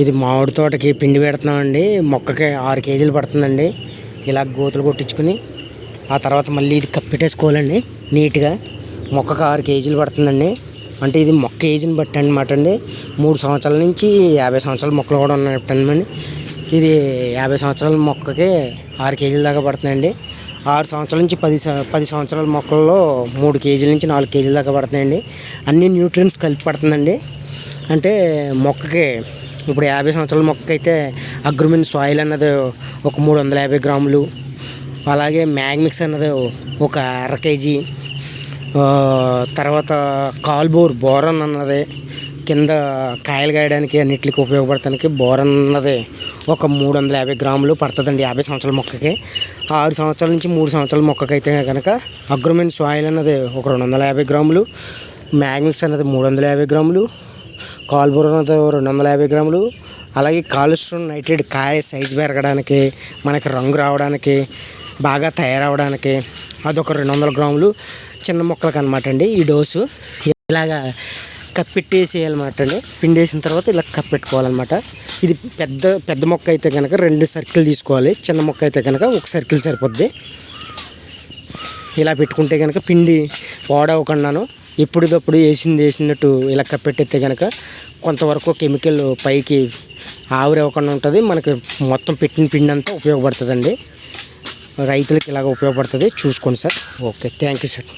ఇది మామిడి తోటకి పిండి పెడుతున్నామండి. మొక్కకి 6 కేజీలు పడుతుందండి. ఇలా గోతులు కొట్టించుకుని ఆ తర్వాత మళ్ళీ ఇది కప్పెట్టేసుకోవాలండి నీట్గా. మొక్కకు 6 కేజీలు పడుతుందండి. అంటే ఇది మొక్క ఏజ్ని బట్టి అనమాట అండి. 3 సంవత్సరాల నుంచి 50 సంవత్సరాల మొక్కలు కూడా ఉన్నాయండి. ఇది 50 సంవత్సరాల మొక్కకి 6 కేజీల దాకా పడుతుందండి. 6 సంవత్సరాల నుంచి 10 సంవత్సరాల మొక్కల్లో 3 కేజీల నుంచి 4 కేజీల దాకా పడుతున్నాయండి. అన్ని న్యూట్రియన్స్ కలిపి పడుతుందండి. అంటే మొక్కకి ఇప్పుడు 50 సంవత్సరాల మొక్కకైతే అగ్రోమిన్ సాయిల్ అన్నది ఒక 350 గ్రాములు, అలాగే మ్యాగ్మిక్స్ అన్నది ఒక 1/2 కేజీ, తర్వాత బోరన్ అన్నది కింద కాయలు కాయడానికి అన్నిటికి ఉపయోగపడటానికి బోరన్ అన్నది ఒక 350 గ్రాములు పడుతుందండి 50 సంవత్సరాల మొక్కకి. 6 సంవత్సరాల నుంచి 3 సంవత్సరాల మొక్కకైతే కనుక అగ్రోమిన్ సాయిల్ అన్నది ఒక 250 గ్రాములు, మ్యాగ్మిక్స్ అన్నది 350 గ్రాములు, బోరన్ అన్నది 250 గ్రాములు, అలాగే కాల్షియం నైట్రేట్ కాయ సైజు పెరగడానికి, మనకి రంగు రావడానికి, బాగా తయారవడానికి అదొక 200 గ్రాములు చిన్న మొక్కలకు అనమాట అండి ఈ డోసు. ఇలాగా కప్పెట్టేసేయాలన్నమాట అండి. పిండి వేసిన తర్వాత ఇలా కప్పెట్టుకోవాలన్నమాట. ఇది పెద్ద మొక్క అయితే కనుక 2 సర్కిల్ తీసుకోవాలి, చిన్న మొక్క అయితే కనుక 1 సర్కిల్ సరిపోద్ది. ఇలా పెట్టుకుంటే కనుక పిండి పాడవకుండాను ఎప్పటికప్పుడు వేసినట్టు ఇలా కప్పెట్టేస్తే కనుక కొంతవరకు కెమికల్ పైకి ఆవిరవ్వకుండా ఉంటుంది. మనకి మొత్తం పెట్టిన పిండి అంతా ఉపయోగపడుతుందండి. రైతులకి ఇలాగ ఉపయోగపడుతుంది. చూసుకోండి sir. Okay, thank you sir.